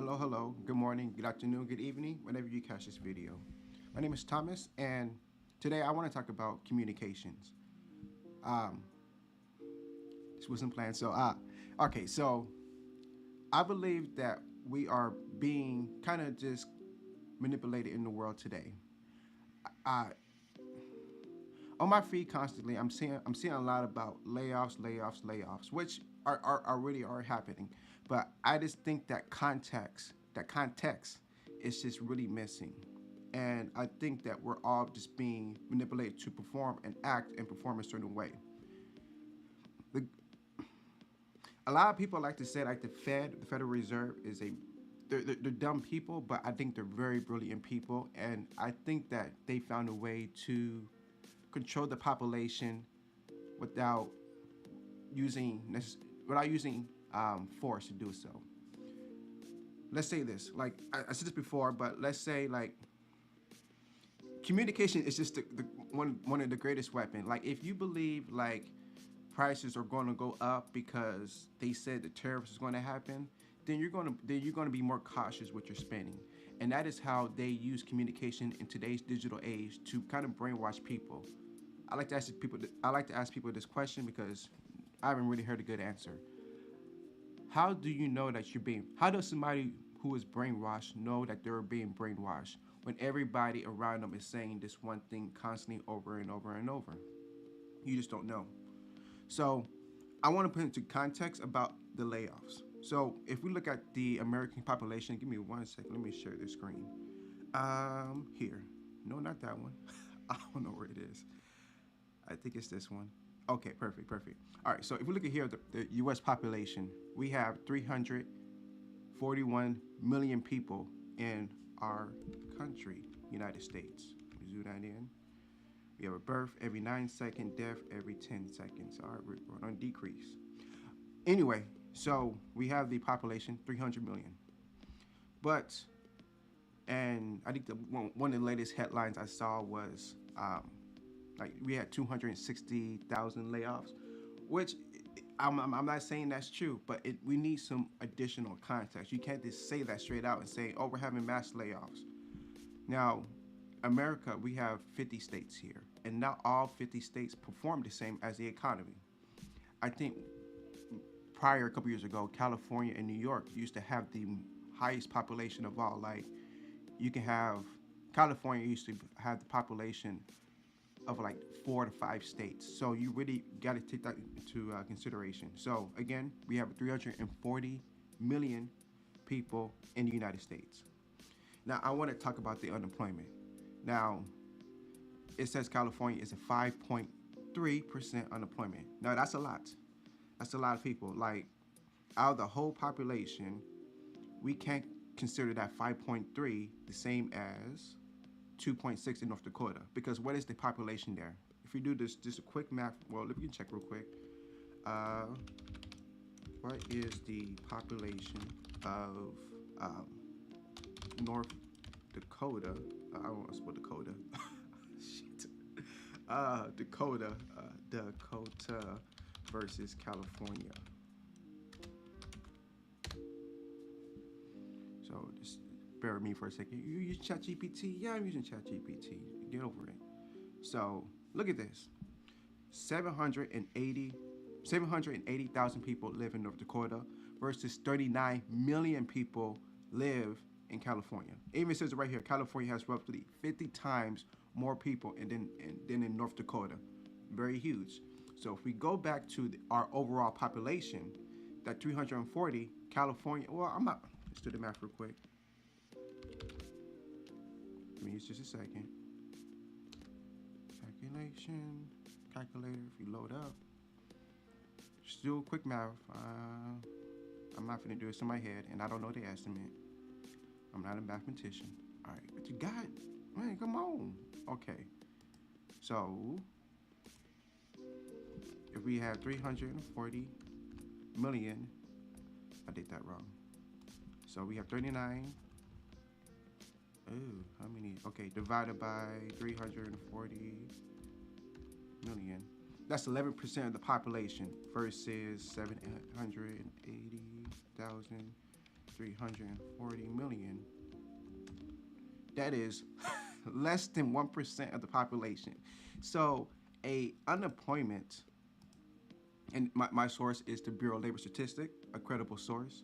Hello, hello. Good morning, good afternoon, good evening, whenever you catch this video. My name is Thomas, and today I want to talk about communications. Um, this wasn't planned, so I believe that we are being kind of just manipulated in the world today. I on my feed constantly, I'm seeing a lot about layoffs, which are really are happening. But I just think that context is just really missing. And I think that we're all just being manipulated to perform and act and perform a certain way. The, a lot of people like to say like the Federal Reserve is a they're dumb people, but I think they're very brilliant people, and I think that they found a way to control the population without using without using force to do so. Let's say this, like I said this before, but let's say like communication is just the one of the greatest weapon. Like if you believe like prices are going to go up because they said the tariffs is going to happen, then you're going to be more cautious with your spending. And that is how they use communication in today's digital age to kind of brainwash people. I like to ask people this question because I haven't really heard a good answer. How do you know that you're being? How does somebody who is brainwashed know that they're being brainwashed when everybody around them is saying this one thing constantly over and over and over? You just don't know. So, I want to put into context about the layoffs. So, if we look at the American population, give me 1 second. Let me share this screen. Here. No, not that one. I don't know where it is. I think it's this one. Okay, perfect, perfect. All right, so if we look at here, the U.S. population, we have 341 million people in our country, United States. Let me zoom that in. We have a birth every 9 seconds, death every 10 seconds. All right, we're on decrease. Anyway, so we have the population, 300 million. But, and I think one of the latest headlines I saw was like we had 260,000 layoffs, which I'm not saying that's true, but we need some additional context. You can't just say that straight out and say, oh, we're having mass layoffs. Now, America, we have 50 states here, and not all 50 states perform the same as the economy. I think prior, a couple years ago, California and New York used to have the highest population of all. Like, you can have, California used to have the population of like 4 to 5 states. So you really got to take that into consideration. So again, we have 340 million people in the United States. Now I want to talk about the unemployment. Now it says California is a 5.3% unemployment. Now that's a lot. That's a lot of people. Like out of the whole population, we can't consider that 5.3 the same as 2.6 in North Dakota, because what is the population there? If we do this, just a quick math. Well, let me check real quick. Uh, what is the population of North Dakota? I don't want to spell Dakota. Shit. Dakota versus California. So just bear with me for a second. You use ChatGPT? Yeah, I'm using ChatGPT. Get over it. So look at this. 780,000 people live in North Dakota versus 39 million people live in California. It even says it right here, California has roughly 50 times more people than in North Dakota. Very huge. So if we go back to our overall population, that 340, California, well, let's do the math real quick. Give me just a second. Calculator, if you load up. Just do a quick math. I'm not gonna do this in my head, and I don't know the estimate. I'm not a mathematician. All right, but you got, man, come on. Okay, so if we have 340 million, I did that wrong. So we have 39. Oh, how many? Okay, divided by 340 million. That's 11% of the population versus 780,000 340 million. That is less than 1% of the population. So a unemployment, and my source is the Bureau of Labor Statistic, a credible source,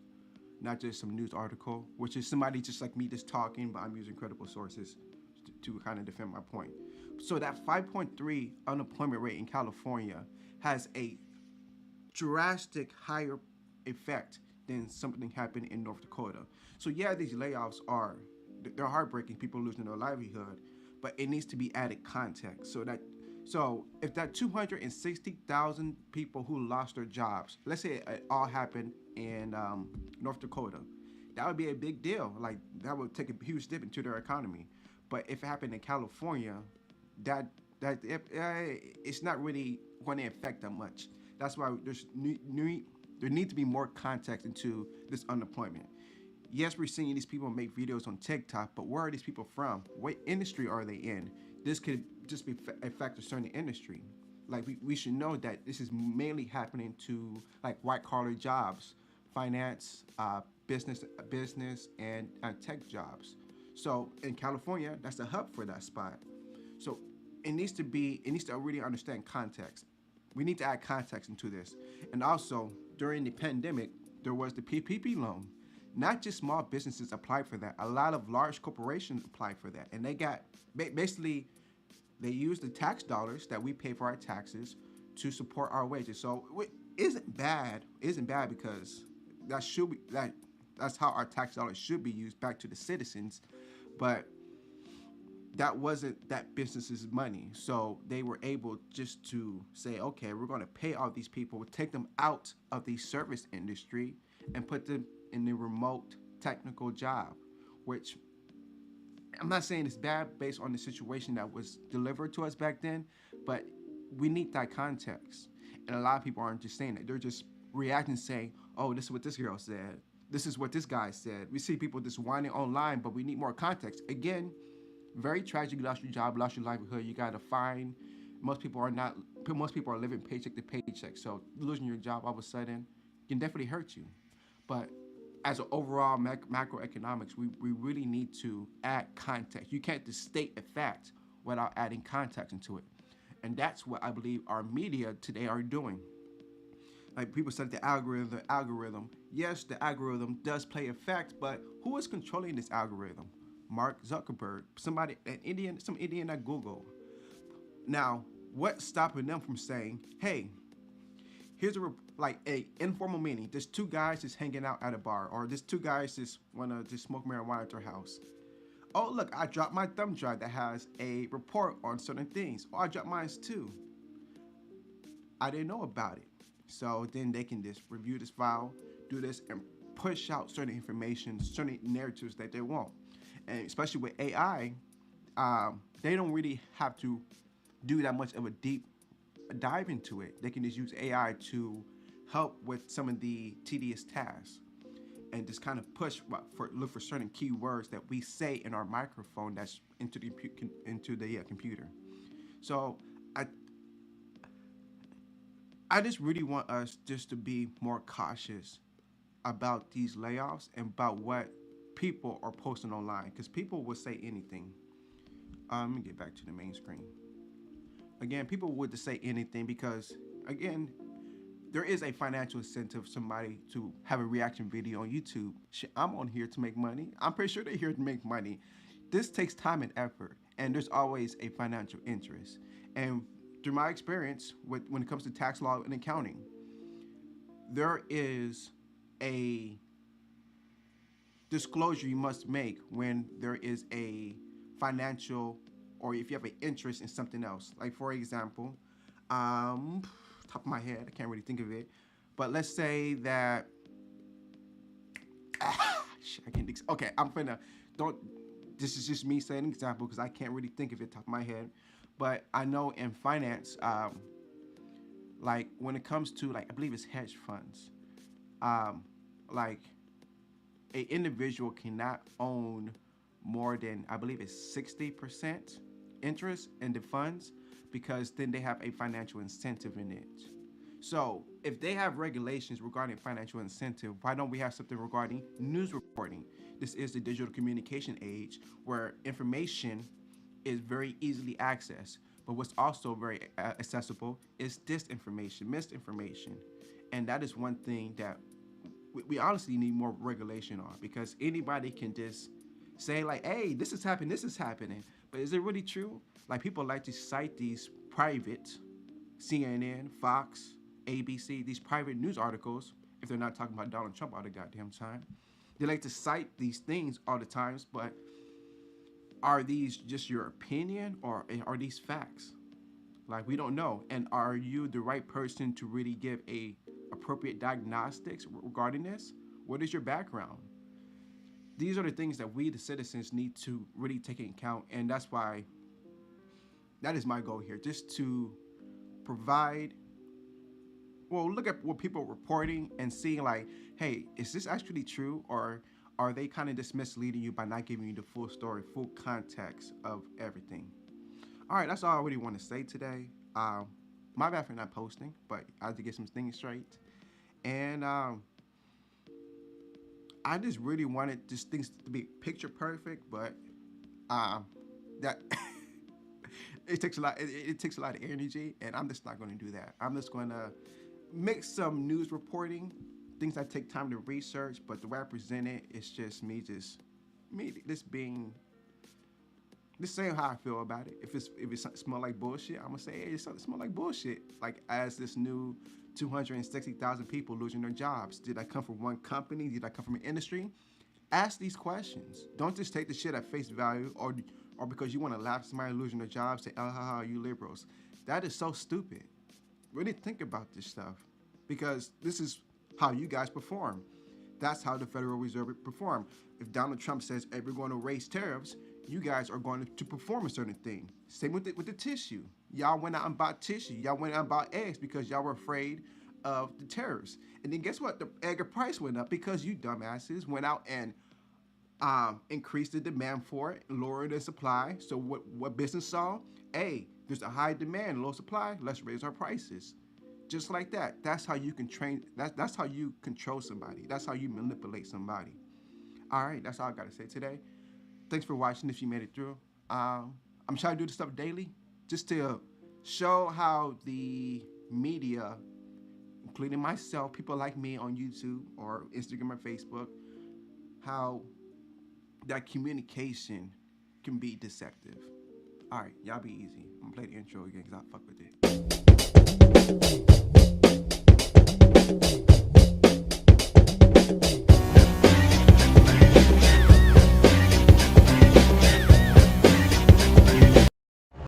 not just some news article, which is somebody just like me just talking, but I'm using credible sources to kind of defend my point. So that 5.3 unemployment rate in California has a drastic higher effect than something happened in North Dakota. So yeah, these layoffs are, they're heartbreaking, people losing their livelihood, but it needs to be added context. So if that 260,000 people who lost their jobs, let's say it all happened in North Dakota, that would be a big deal. Like that would take a huge dip into their economy. But if it happened in California, that it's not really going to affect that much. That's why there needs to be more context into this unemployment. Yes, we're seeing these people make videos on TikTok, but where are these people from? What industry are they in? This could just be affect a certain industry. Like we should know that this is mainly happening to like white collar jobs, finance, business, and tech jobs. So in California, that's the hub for that spot. So it needs to really understand context. We need to add context into this. And also during the pandemic, there was the PPP loan. Not just small businesses applied for that. A lot of large corporations applied for that, and they got basically they used the tax dollars that we pay for our taxes to support our wages. So it isn't bad because that's how our tax dollars should be used back to the citizens, but that wasn't that business's money. So they were able just to say, okay, we're going to pay all these people, take them out of the service industry and put them in the remote technical job, which I'm not saying it's bad based on the situation that was delivered to us back then, but we need that context. And a lot of people aren't just saying that. They're just reacting saying, oh, this is what this girl said. This is what this guy said. We see people just whining online, but we need more context. Again, very tragic. You lost your job, lost your livelihood. You got to find. Most people are living paycheck to paycheck. So losing your job all of a sudden can definitely hurt you. But as an overall macroeconomics, we really need to add context. You can't just state a fact without adding context into it. And that's what I believe our media today are doing. Like people said, the algorithm. Yes, the algorithm does play a fact, but who is controlling this algorithm? Mark Zuckerberg, some Indian at Google. Now, what's stopping them from saying, hey, here's a informal meeting. There's two guys just hanging out at a bar, or there's two guys just wanna just smoke marijuana at their house. Oh look, I dropped my thumb drive that has a report on certain things. Oh, I dropped mine too. I didn't know about it. So then they can just review this file, do this, and push out certain information, certain narratives that they want. And especially with AI, they don't really have to do that much of a deep dive into it. They can just use AI to help with some of the tedious tasks and just kind of look for certain keywords that we say in our microphone that's into the computer. So I just really want us just to be more cautious about these layoffs and about what people are posting online, because people will say anything. Let me get back to the main screen. Again, people would just say anything because, again, there is a financial incentive for somebody to have a reaction video on YouTube. Shit, I'm on here to make money. I'm pretty sure they're here to make money. This takes time and effort, and there's always a financial interest. And through my experience when it comes to tax law and accounting, there is a disclosure you must make when there is a financial, or if you have an interest in something else. Like for example, top of my head, I can't really think of it, but let's say that I can't think. Okay, this is just me saying an example because I can't really think of it top of my head. But I know in finance, like when it comes to I believe it's hedge funds, like a individual cannot own more than, I believe it's 60% interest in the funds, because then they have a financial incentive in it. So if they have regulations regarding financial incentive, why don't we have something regarding news reporting? This is the digital communication age where information is very easily accessed. But what's also very accessible is disinformation, misinformation. And that is one thing that we honestly need more regulation on, because anybody can just say like, hey, this is happening. But is it really true? Like, people like to cite these private CNN, Fox, ABC, these private news articles, if they're not talking about Donald Trump all the goddamn time. They like to cite these things all the times, but are these just your opinion or are these facts? Like, we don't know. And are you the right person to really give a appropriate diagnostics regarding this? What is your background? These are the things that we, the citizens, need to really take into account. And that's why that is my goal here, just to provide, well, look at what people are reporting and seeing like, hey, is this actually true, or are they kind of just misleading you by not giving you the full story, full context of everything? All right, that's all I really want to say today. My bad for not posting, but I had to get some things straight. And I just really wanted just things to be picture perfect, but that it takes a lot. It takes a lot of energy, and I'm just not going to do that. I'm just going to make some news reporting, things that take time to research. But the way I present it, it's just me just being, just saying how I feel about it. If it smell like bullshit, I'm gonna say, hey, it smell like bullshit. Like, as this new 260,000 people losing their jobs, did I come from one company? Did I come from an industry? Ask these questions. Don't just take the shit at face value, or because you want to laugh at somebody losing their job, say, oh, ha, ha, you liberals. That is so stupid. Really think about this stuff, because this is how you guys perform. That's how the Federal Reserve perform. If Donald Trump says, hey, we're going to raise tariffs, you guys are going to perform a certain thing. Same with the tissue. Y'all went out and bought tissue. Y'all went out and bought eggs because y'all were afraid of the tariffs. And then guess what? The egg price went up because you dumbasses went out and increased the demand for it, lowered the supply. So what business saw? Hey, there's a high demand, low supply. Let's raise our prices. Just like that. That's how you can train. That's how you control somebody. That's how you manipulate somebody. All right, that's all I got to say today. Thanks for watching if you made it through. I'm trying to do this stuff daily just to show how the media, including myself, people like me on YouTube or Instagram or Facebook, how that communication can be deceptive. All right, y'all be easy. I'm gonna play the intro again because I fuck with it.